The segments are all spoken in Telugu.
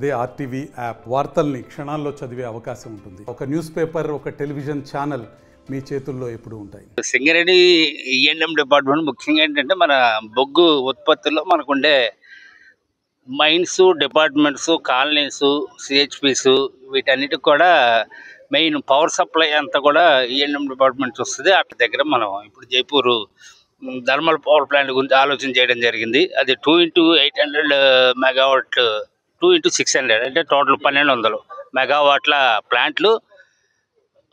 అదే ఆర్టీవీ యాప్ వార్తల్ని క్షణాల్లో చదివే అవకాశం ఉంటుంది. ఒక న్యూస్ పేపర్, ఒక టెలివిజన్ ఛానల్ మీ చేతుల్లో ఎప్పుడు ఉంటాయి. సింగరేణి ఈఎన్ఎం డిపార్ట్మెంట్ ముఖ్యంగా ఏంటంటే మన బొగ్గు ఉత్పత్తుల్లో మనకుండే మైన్స్, డిపార్ట్మెంట్స్, కాలనీస్, సిహెచ్పిస్ వీటన్నిటికి కూడా మెయిన్ పవర్ సప్లై అంతా కూడా ఈఎన్ఎం డిపార్ట్మెంట్ వస్తుంది. అట్ల దగ్గర మనం ఇప్పుడు జైపూర్ థర్మల్ పవర్ ప్లాంట్ గురించి ఆలోచన చేయడం జరిగింది. అది 2x800 మెగావాట్ 2x600 అంటే టోటల్ 1200 మెగావాట్ల ప్లాంట్లు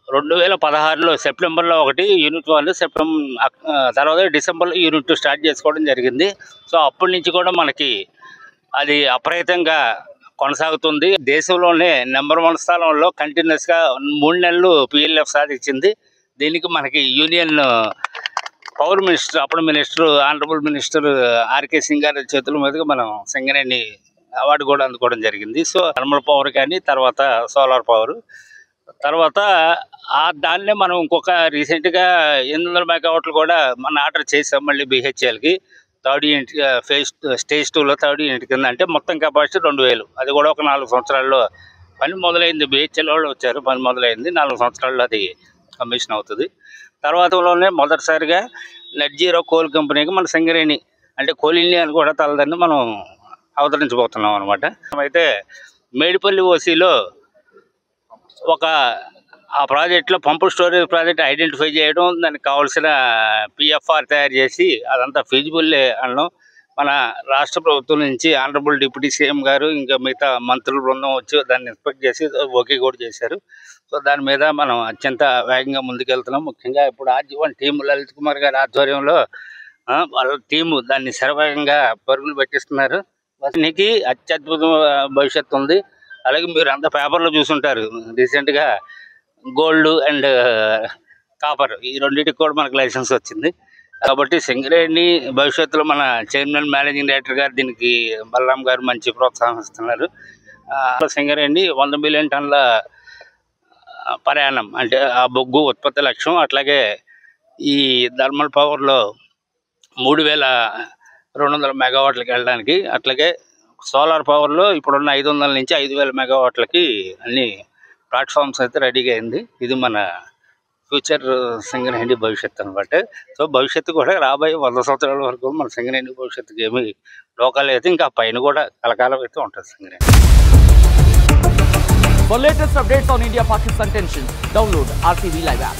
2016లో సెప్టెంబర్లో ఒకటి యూనిట్ 1, తర్వాత డిసెంబర్లో యూనిట్ 2 స్టార్ట్ చేసుకోవడం జరిగింది. సో అప్పటి నుంచి కూడా మనకి అది అప్రయతంగా కొనసాగుతుంది. దేశంలోనే నెంబర్ 1 స్థానంలో కంటిన్యూస్గా 3 నెలలు పిఎల్ఎఫ్ సాధించింది. దీనికి మనకి యూనియన్ పవర్ మినిస్టర్, అప్పుడు minister honourable minister RK Singh గారి చేతుల మీదుగా మనం సింగరేణి అవార్డు కూడా అందుకోవడం జరిగింది. సో థర్మల్ పవర్ కానీ తర్వాత సోలార్ పవర్ తర్వాత దాన్నే మనం ఇంకొక రీసెంట్గా 800 మెగావాట్లు కూడా మనం ఆర్డర్ చేసాం మళ్ళీ బిహెచ్ఎల్కి. థర్డ్ యూనిట్ స్టేజ్ 2లో థర్డ్ యూనిట్ కింద అంటే మొత్తం కెపాసిటీ 2000. అది కూడా ఒక 4 సంవత్సరాల్లో పని మొదలైంది. బిహెచ్ఎల్ వాళ్ళు వచ్చారు, పని మొదలైంది. 4 సంవత్సరాల్లో అది కమిషన్ అవుతుంది. తర్వాతలోనే మొదటిసారిగా నెట్ జీరో కోల్ కంపెనీకి మన సింగరేణి అంటే కోల్ ఇండియా అని కూడా తలదండి మనం అవతరించబోతున్నాం అనమాట. అయితే మేడిపల్లి ఓసీలో ఆ ప్రాజెక్ట్లో పంపు స్టోరేజ్ ప్రాజెక్ట్ ఐడెంటిఫై చేయడం, దానికి కావాల్సిన పిఎఫ్ఆర్ తయారు చేసి అదంతా ఫీజిబుల్ అనడం మన రాష్ట్ర ప్రభుత్వం నుంచి ఆనరబుల్ డిప్యూటీ సీఎం గారు ఇంకా మిగతా మంత్రుల బృందం వచ్చి దాన్ని ఇన్స్పెక్ట్ చేసి ఓకే కూడా చేశారు. సో దాని మీద మనం అత్యంత వేగంగా ముందుకెళ్తున్నాం. ముఖ్యంగా ఇప్పుడు ఆర్జీవన్ టీము లలిత్ కుమార్ గారి ఆధ్వర్యంలో వాళ్ళ టీము దాన్ని శరవేగంగా పరుగులు పెట్టిస్తున్నారు. దీనికి అత్యద్భుత భవిష్యత్తు ఉంది. అలాగే మీరు అంత పేపర్లో చూసుంటారు రీసెంట్గా గోల్డ్ అండ్ కాపర్ ఈ రెండింటికి కూడా మనకు లైసెన్స్ వచ్చింది. కాబట్టి సింగరేణి భవిష్యత్తులో మన చైర్మన్ మేనేజింగ్ డైరెక్టర్ గారు దీనికి బలరాం గారు మంచి ప్రోత్సాహం ఇస్తున్నారు. సింగరేణి 100 మిలియన్ టన్నుల ప్రయాణం అంటే ఆ బొగ్గు ఉత్పత్తి లక్ష్యం. అట్లాగే ఈ థర్మల్ పవర్లో 3200 మెగావాట్లకి వెళ్ళడానికి, అట్లాగే సోలార్ పవర్లో ఇప్పుడున్న 500 నుంచి 5000 మెగావాట్లకి అన్ని ప్లాట్ఫామ్స్ అయితే రెడీగా అయింది. ఇది మన ఫ్యూచర్ సింగరేణి భవిష్యత్తు అనమాట. సో భవిష్యత్తు కూడా రాబోయే 100 సంవత్సరాల వరకు మన సింగరేణి భవిష్యత్తుకి ఏమి లోకాలు అయితే ఇంకా పైన కూడా కలకాలం అయితే ఉంటుంది Singareni. For latest updates on India-Pakistan tensions, download RTV Live app.